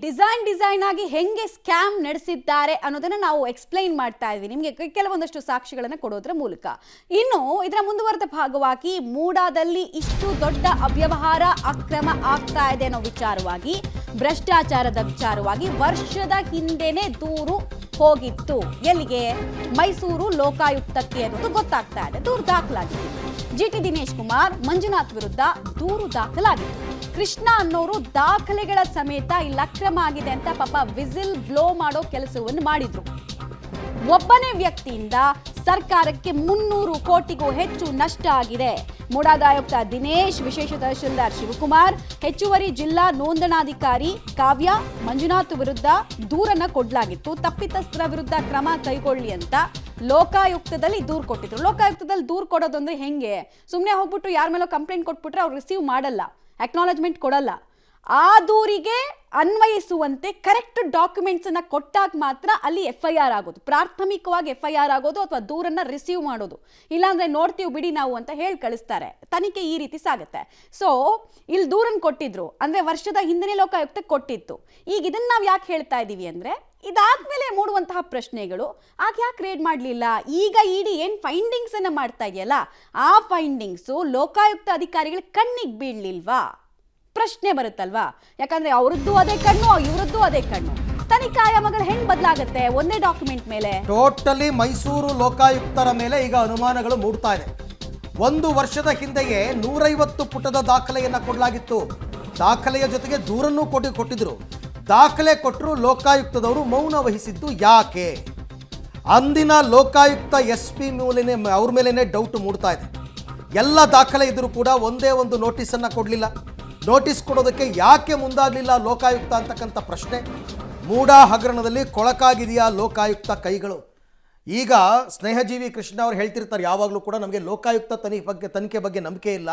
Design ಆಗಿ ಹೆಂಗೆ scam ನಡೆಸಿದ್ದಾರೆ ಅನ್ನೋದನ್ನ ನಾವು ಎಕ್ಸ್ಪ್ಲೈನ್ ಮಾಡ್ತಾ ಇದ್ವಿ ನಿಮಗೆ ಕೆಲವೊಂದಷ್ಟು ಸಾಕ್ಷಿಗಳನ್ನು ಕೊಡೋದ್ರ ಮೂಲಕ. ಇನ್ನು ಇದರ ಮುಂದುವರೆದ ಭಾಗವಾಗಿ ಮೂಡಾದಲ್ಲಿ ಇಷ್ಟು ದೊಡ್ಡ ಅವ್ಯವಹಾರ ಅಕ್ರಮ ಆಗ್ತಾ ಇದೆ ಅನ್ನೋ ವಿಚಾರವಾಗಿ, ಭ್ರಷ್ಟಾಚಾರದ ವಿಚಾರವಾಗಿ ವರ್ಷದ ಹಿಂದೆನೆ ದೂರು ಹೋಗಿತ್ತು. ಎಲ್ಲಿಗೆ? ಮೈಸೂರು ಲೋಕಾಯುಕ್ತಕ್ಕೆ ಅನ್ನೋದು ಗೊತ್ತಾಗ್ತಾ ಇದೆ. ದೂರು ದಾಖಲಾಗಿತ್ತು. ಜಿಟಿ ದಿನೇಶ್ ಕುಮಾರ್, ಮಂಜುನಾಥ್ ವಿರುದ್ಧ ದೂರು ದಾಖಲಾಗಿತ್ತು. ಕೃಷ್ಣ ಅನ್ನೋರು ದಾಖಲೆಗಳ ಸಮೇತ ಇಲ್ಲಿ ಅಕ್ರಮ ಆಗಿದೆ ಅಂತ ಪಾಪ ವಿಸಿಲ್ ಬ್ಲೋ ಮಾಡೋ ಕೆಲಸವನ್ನು ಮಾಡಿದ್ರು. ಒಬ್ಬನೇ ವ್ಯಕ್ತಿಯಿಂದ ಸರ್ಕಾರಕ್ಕೆ 300 ಕೋಟಿಗೂ ಹೆಚ್ಚು ನಷ್ಟ ಆಗಿದೆ. ಮೂಡಾದ ಆಯುಕ್ತ ದಿನೇಶ್, ವಿಶೇಷ ತಹಶೀಲ್ದಾರ್ ಶಿವಕುಮಾರ್, ಹೆಚ್ಚುವರಿ ಜಿಲ್ಲಾ ನೋಂದಣಾಧಿಕಾರಿ ಕಾವ್ಯ, ಮಂಜುನಾಥ್ ವಿರುದ್ಧ ದೂರನ್ನ ಕೊಡಲಾಗಿತ್ತು. ತಪ್ಪಿತಸ್ಥರ ವಿರುದ್ಧ ಕ್ರಮ ಕೈಗೊಳ್ಳಿ ಅಂತ ಲೋಕಾಯುಕ್ತದಲ್ಲಿ ದೂರು ಕೊಟ್ಟಿದ್ರು. ಲೋಕಾಯುಕ್ತದಲ್ಲಿ ದೂರು ಕೊಡೋದು ಅಂದ್ರೆ ಹೆಂಗೆ? ಸುಮ್ಮನೆ ಹೋಗ್ಬಿಟ್ಟು ಯಾರ ಮೇಲೋ ಕಂಪ್ಲೇಂಟ್ ಕೊಟ್ಬಿಟ್ರೆ ಅವ್ರು ರಿಸೀವ್ ಮಾಡಲ್ಲ, ಅಕ್ನಾಲೆಜ್ಮೆಂಟ್ ಕೊಡಲ್ಲ. ಆ ದೂರಿಗೆ ಅನ್ವಯಿಸುವಂತೆ ಕರೆಕ್ಟ್ ಡಾಕ್ಯುಮೆಂಟ್ಸ್ ಅನ್ನ ಕೊಟ್ಟಾಗ ಮಾತ್ರ ಅಲ್ಲಿ FIR ಆಗೋದು, ಪ್ರಾಥಮಿಕವಾಗಿ FIR ಆಗೋದು ಅಥವಾ ದೂರನ್ನ ರಿಸೀವ್ ಮಾಡೋದು. ಇಲ್ಲಾಂದ್ರೆ ನೋಡ್ತೀವಿ ಬಿಡಿ ನಾವು ಅಂತ ಹೇಳಿ ಕಳಿಸ್ತಾರೆ. ತನಿಖೆ ಈ ರೀತಿ ಸಾಗುತ್ತೆ. ಸೊ ಇಲ್ಲಿ ದೂರನ್ನು ಕೊಟ್ಟಿದ್ರು ಅಂದ್ರೆ ವರ್ಷದ ಹಿಂದೆನೇ ಲೋಕಾಯುಕ್ತಕ್ಕೆ ಕೊಟ್ಟಿತ್ತು. ಈಗ ಇದನ್ನ ನಾವು ಯಾಕೆ ಹೇಳ್ತಾ ಇದೀವಿ ಅಂದ್ರೆ, ಇದಾದ್ಮೇಲೆ ಮೂಡುವಂತಹ ಪ್ರಶ್ನೆಗಳು, ಆಗ ಯಾಕೆ ರೇಡ್ ಮಾಡಲಿಲ್ಲ? ಈಗ ಇಡಿ ಏನ್ ಫೈಂಡಿಂಗ್ಸ್ ಅನ್ನ ಮಾಡ್ತಾ ಇದೆಯಲ್ಲ, ಆ ಫೈಂಡಿಂಗ್ಸು ಲೋಕಾಯುಕ್ತ ಅಧಿಕಾರಿಗಳ ಕಣ್ಣಿಗೆ ಬೀಳಲಿಲ್ವಾ? ಪ್ರಶ್ನೆ ಬರುತ್ತಲ್ವಾ. ಯಾಕಂದ್ರೆ ಅವರದ್ದು ಅದೇ ಕಣ್ಣು, ಇವರದ್ದು ಅದೇ ಕಣ್ಣು. ತನಿಖಾ ಆಯಾಮಗಳು ಹೆಂಗ್ ಬದಲಾಗುತ್ತೆ ಒಂದೇ ಡಾಕ್ಯುಮೆಂಟ್ ಮೇಲೆ? ಟೋಟಲಿ ಮೈಸೂರು ಲೋಕಾಯುಕ್ತರ ಮೇಲೆ ಈಗ ಅನುಮಾನಗಳು ಮೂಡ್ತಾ ಇದೆ. 1 ವರ್ಷದ ಹಿಂದೆಯೇ 150 ಪುಟದ ದಾಖಲೆಯನ್ನ ಕೊಡಲಾಗಿತ್ತು. ದಾಖಲೆಯ ಜೊತೆಗೆ ದೂರನ್ನೂ ಕೊಟ್ಟಿದ್ರು. ದಾಖಲೆ ಕೊಟ್ಟರು, ಲೋಕಾಯುಕ್ತದವರು ಮೌನ ವಹಿಸಿದ್ದು ಯಾಕೆ? ಅಂದಿನ ಲೋಕಾಯುಕ್ತ SP ಮೇಲೇನೆ, ಅವ್ರ ಮೇಲೇನೆ ಡೌಟ್ ಮೂಡ್ತಾ ಇದೆ. ಎಲ್ಲ ದಾಖಲೆ ಇದ್ರೂ ಕೂಡ ಒಂದೇ ಒಂದು ನೋಟಿಸನ್ನು ಕೊಡಲಿಲ್ಲ. ನೋಟಿಸ್ ಕೊಡೋದಕ್ಕೆ ಯಾಕೆ ಮುಂದಾಗಲಿಲ್ಲ ಲೋಕಾಯುಕ್ತ ಅಂತಕ್ಕಂಥ ಪ್ರಶ್ನೆ. ಮೂಡಾ ಹಗರಣದಲ್ಲಿ ಕೊಳಕಾಗಿದೆಯಾ ಲೋಕಾಯುಕ್ತ ಕೈಗಳು? ಈಗ ಸ್ನೇಹಜೀವಿ ಕೃಷ್ಣ ಅವರು ಹೇಳ್ತಿರ್ತಾರೆ ಯಾವಾಗಲೂ ಕೂಡ, ನಮಗೆ ಲೋಕಾಯುಕ್ತ ತನಿಖೆ ಬಗ್ಗೆ ನಂಬಿಕೆ ಇಲ್ಲ,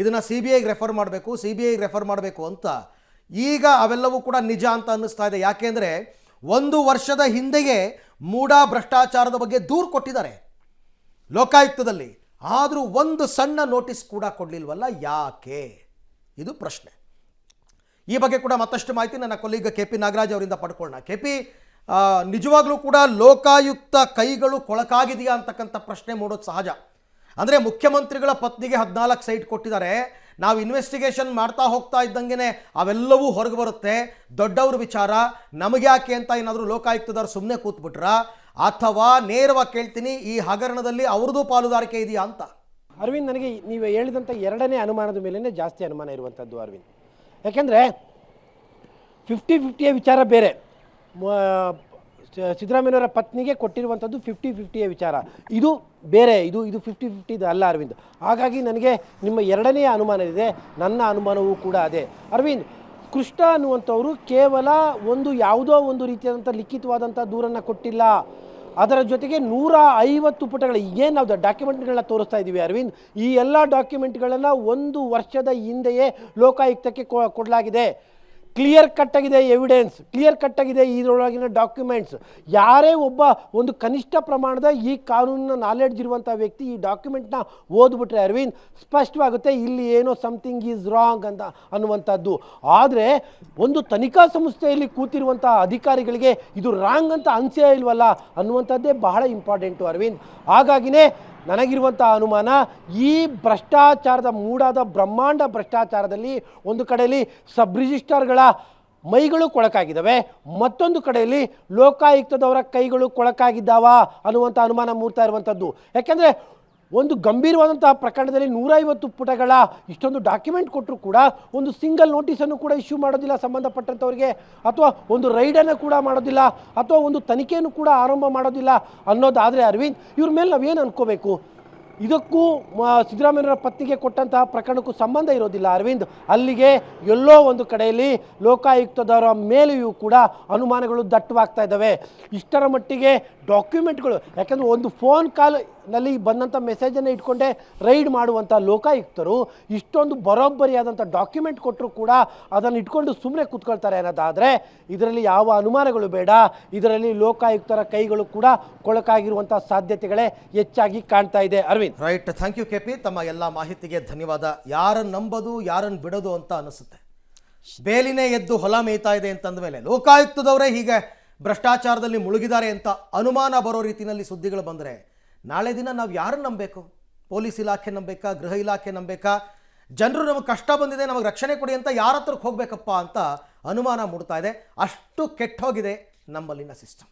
ಇದನ್ನು CBIಗೆ ರೆಫರ್ ಮಾಡಬೇಕು ಅಂತ. ಈಗ ಅವೆಲ್ಲವೂ ಕೂಡ ನಿಜ ಅಂತ ಅನ್ನಿಸ್ತಾ ಇದೆ. ಯಾಕೆಂದರೆ 1 ವರ್ಷದ ಹಿಂದೆಯೇ ಮೂಡಾ ಭ್ರಷ್ಟಾಚಾರದ ಬಗ್ಗೆ ದೂರು ಕೊಟ್ಟಿದ್ದಾರೆ ಲೋಕಾಯುಕ್ತದಲ್ಲಿ. ಆದರೂ ಒಂದು ಸಣ್ಣ ನೋಟಿಸ್ ಕೂಡ ಕೊಡಲಿಲ್ವಲ್ಲ, ಯಾಕೆ? ಇದು ಪ್ರಶ್ನೆ. ಈ ಬಗ್ಗೆ ಕೂಡ ಮತ್ತಷ್ಟು ಮಾಹಿತಿ ನನ್ನ ಕೊಲೀಗ KP ನಾಗರಾಜ್ ಅವರಿಂದ ಪಡ್ಕೊಳ್ಳೋಣ. KP, ನಿಜವಾಗ್ಲೂ ಕೂಡ ಲೋಕಾಯುಕ್ತ ಕೈಗಳು ಕೊಳಕಾಗಿದೆಯಾ ಅಂತಕ್ಕಂಥ ಪ್ರಶ್ನೆ ಮೂಡೋದು ಸಹಜ. ಅಂದರೆ ಮುಖ್ಯಮಂತ್ರಿಗಳ ಪತ್ನಿಗೆ 14 ಸೈಟ್ ಕೊಟ್ಟಿದ್ದಾರೆ. ನಾವು ಇನ್ವೆಸ್ಟಿಗೇಷನ್ ಮಾಡ್ತಾ ಹೋಗ್ತಾ ಇದ್ದಂಗೆ ಅವೆಲ್ಲವೂ ಹೊರಗೆ ಬರುತ್ತೆ. ದೊಡ್ಡವ್ರ ವಿಚಾರ, ನಮಗೆ ಯಾಕೆ ಅಂತ ಏನಾದರೂ ಲೋಕಾಯುಕ್ತದವ್ರು ಸುಮ್ಮನೆ ಕೂತ್ಬಿಟ್ರ, ಅಥವಾ ನೇರವಾಗಿ ಕೇಳ್ತೀನಿ, ಈ ಹಗರಣದಲ್ಲಿ ಅವ್ರದ್ದು ಪಾಲುದಾರಿಕೆ ಇದೆಯಾ ಅಂತ? ಅರವಿಂದ್, ನನಗೆ ನೀವು ಹೇಳಿದಂಥ ಎರಡನೇ ಅನುಮಾನದ ಮೇಲೇ ಜಾಸ್ತಿ ಅನುಮಾನ ಇರುವಂಥದ್ದು ಅರವಿಂದ್. ಯಾಕೆಂದರೆ 50-50ಯ ವಿಚಾರ ಬೇರೆ, ಸಿದ್ದರಾಮಯ್ಯನವರ ಪತ್ನಿಗೆ ಕೊಟ್ಟಿರುವಂಥದ್ದು 50-50ಯ ವಿಚಾರ, ಇದು ಬೇರೆ. ಇದು 50-50 ಅಲ್ಲ ಅರವಿಂದ್. ಹಾಗಾಗಿ ನನಗೆ ನಿಮ್ಮ ಎರಡನೇ ಅನುಮಾನ ಇದೆ, ನನ್ನ ಅನುಮಾನವೂ ಕೂಡ ಅದೇ ಅರವಿಂದ್. ಕೃಷ್ಣ ಅನ್ನುವಂಥವರು ಕೇವಲ ಯಾವುದೋ ಒಂದು ರೀತಿಯಾದಂಥ ಲಿಖಿತವಾದಂಥ ದೂರನ್ನು ಕೊಟ್ಟಿಲ್ಲ. ಅದರ ಜೊತೆಗೆ 150 ಪುಟಗಳು ಏನು ನಾವು ಡಾಕ್ಯುಮೆಂಟ್ಗಳನ್ನ ತೋರಿಸ್ತಾ ಇದ್ದೀವಿ ಅರವಿಂದ್, ಈ ಎಲ್ಲ ಡಾಕ್ಯುಮೆಂಟ್ಗಳನ್ನು 1 ವರ್ಷದ ಹಿಂದೆಯೇ ಲೋಕಾಯುಕ್ತಕ್ಕೆ ಕೊಡಲಾಗಿದೆ. ಕ್ಲಿಯರ್ ಕಟ್ ಆಗಿದೆ ಎವಿಡೆನ್ಸ್, ಕ್ಲಿಯರ್ ಕಟ್ ಆಗಿದೆ ಇದರೊಳಗಿನ ಡಾಕ್ಯುಮೆಂಟ್ಸ್. ಯಾರೇ ಒಂದು ಕನಿಷ್ಠ ಪ್ರಮಾಣದ ಈ ಕಾನೂನಿನ ನಾಲೆಡ್ಜ್ ಇರುವಂಥ ವ್ಯಕ್ತಿ ಈ ಡಾಕ್ಯುಮೆಂಟ್ನ ಓದ್ಬಿಟ್ರೆ ಅರವಿಂದ್, ಸ್ಪಷ್ಟವಾಗುತ್ತೆ ಇಲ್ಲಿ ಏನೋ ಸಮಥಿಂಗ್ ಈಸ್ ರಾಂಗ್ ಅಂತ ಅನ್ನುವಂಥದ್ದು. ಆದರೆ ಒಂದು ತನಿಖಾ ಸಂಸ್ಥೆಯಲ್ಲಿ ಕೂತಿರುವಂಥ ಅಧಿಕಾರಿಗಳಿಗೆ ಇದು ರಾಂಗ್ ಅಂತ ಅನಿಸೇ ಇಲ್ವಲ್ಲ ಅನ್ನುವಂಥದ್ದೇ ಬಹಳ ಇಂಪಾರ್ಟೆಂಟು ಅರವಿಂದ್. ಹಾಗಾಗಿನೇ ನನಗಿರುವಂಥ ಅನುಮಾನ, ಈ ಭ್ರಷ್ಟಾಚಾರದ ಮೂಡಾದ ಬ್ರಹ್ಮಾಂಡ ಭ್ರಷ್ಟಾಚಾರದಲ್ಲಿ ಒಂದು ಕಡೆಯಲ್ಲಿ ಸಬ್ ರಿಜಿಸ್ಟ್ರಾರ್ಗಳ ಮೈಗಳು ಕೊಳಕಾಗಿದ್ದಾವೆ, ಮತ್ತೊಂದು ಕಡೆಯಲ್ಲಿ ಲೋಕಾಯುಕ್ತದವರ ಕೈಗಳು ಕೊಳಕಾಗಿದ್ದಾವ ಅನ್ನುವಂಥ ಅನುಮಾನ ಮೂಡ್ತಾ ಇರುವಂಥದ್ದು. ಯಾಕೆಂದರೆ ಒಂದು ಗಂಭೀರವಾದಂತಹ ಪ್ರಕರಣದಲ್ಲಿ 150 ಪುಟಗಳ ಇಷ್ಟೊಂದು ಡಾಕ್ಯುಮೆಂಟ್ ಕೊಟ್ಟರು ಕೂಡ ಒಂದು ಸಿಂಗಲ್ ನೋಟಿಸನ್ನು ಕೂಡ ಇಶ್ಯೂ ಮಾಡೋದಿಲ್ಲ ಸಂಬಂಧಪಟ್ಟಂಥವ್ರಿಗೆ, ಅಥವಾ ಒಂದು ರೈಡನ್ನು ಕೂಡ ಮಾಡೋದಿಲ್ಲ, ಅಥವಾ ಒಂದು ತನಿಖೆಯನ್ನು ಕೂಡ ಆರಂಭ ಮಾಡೋದಿಲ್ಲ ಅನ್ನೋದಾದರೆ ಅರವಿಂದ್, ಇವ್ರ ಮೇಲೆ ನಾವೇನು ಅನ್ಕೋಬೇಕು? ಇದಕ್ಕೂ ಸಿದ್ದರಾಮಯ್ಯನವರ ಪತ್ನಿಗೆ ಕೊಟ್ಟಂತಹ ಪ್ರಕರಣಕ್ಕೂ ಸಂಬಂಧ ಇರೋದಿಲ್ಲ ಅರವಿಂದ್. ಅಲ್ಲಿಗೆ ಎಲ್ಲೋ ಒಂದು ಕಡೆಯಲ್ಲಿ ಲೋಕಾಯುಕ್ತದವರ ಮೇಲೆಯೂ ಕೂಡ ಅನುಮಾನಗಳು ದಟ್ಟವಾಗ್ತಾ ಇದ್ದಾವೆ. ಇಷ್ಟರ ಮಟ್ಟಿಗೆ ಡಾಕ್ಯುಮೆಂಟ್ಗಳು, ಯಾಕಂದರೆ ಒಂದು ಫೋನ್ ಕಾಲ್ನಲ್ಲಿ ಬಂದಂಥ ಮೆಸೇಜನ್ನು ಇಟ್ಕೊಂಡೇ ರೈಡ್ ಮಾಡುವಂಥ ಲೋಕಾಯುಕ್ತರು ಇಷ್ಟೊಂದು ಬರೋಬ್ಬರಿಯಾದಂಥ ಡಾಕ್ಯುಮೆಂಟ್ ಕೊಟ್ಟರು ಕೂಡ ಅದನ್ನು ಇಟ್ಕೊಂಡು ಸುಮ್ಮನೆ ಕೂತ್ಕೊಳ್ತಾರೆ ಅನ್ನೋದಾದರೆ ಇದರಲ್ಲಿ ಯಾವ ಅನುಮಾನಗಳು ಬೇಡ. ಇದರಲ್ಲಿ ಲೋಕಾಯುಕ್ತರ ಕೈಗಳು ಕೂಡ ಕೊಳಕಾಗಿರುವಂಥ ಸಾಧ್ಯತೆಗಳೇ ಹೆಚ್ಚಾಗಿ ಕಾಣ್ತಾ ಇದೆ Arvind. Right, thank you KP. ತಮ್ಮ ಎಲ್ಲ ಮಾಹಿತಿಗೆ ಧನ್ಯವಾದ. ಯಾರನ್ನು ನಂಬೋದು ಯಾರನ್ನು ಬಿಡೋದು ಅಂತ ಅನಿಸುತ್ತೆ. ಬೇಲಿನೇ ಎದ್ದು ಹೊಲ ಮೇಯ್ತಾ ಇದೆ ಅಂತಂದ ಮೇಲೆ ಲೋಕಾಯುಕ್ತದವರೇ ಹೀಗೆ ಭ್ರಷ್ಟಾಚಾರದಲ್ಲಿ ಮುಳುಗಿದ್ದಾರೆ ಅಂತ ಅನುಮಾನ ಬರೋ ರೀತಿಯಲ್ಲಿ ಸುದ್ದಿಗಳು ಬಂದರೆ ನಾಳೆ ದಿನ ನಾವು ಯಾರನ್ನು ನಂಬಬೇಕು? ಪೊಲೀಸ್ ಇಲಾಖೆ ನಂಬೇಕಾ, ಗೃಹ ಇಲಾಖೆ ನಂಬೇಕಾ? ಜನರು ನಮಗೆ ಕಷ್ಟ ಬಂದಿದೆ, ನಮಗೆ ರಕ್ಷಣೆ ಕೊಡಿ ಅಂತ ಯಾರ ಹತ್ರಕ್ಕೆ ಹೋಗಬೇಕಪ್ಪ ಅಂತ ಅನುಮಾನ ಮೂಡ್ತಾ ಇದೆ. ಅಷ್ಟು ಕೆಟ್ಟೋಗಿದೆ ನಮ್ಮಲ್ಲಿನ ಸಿಸ್ಟಮ್.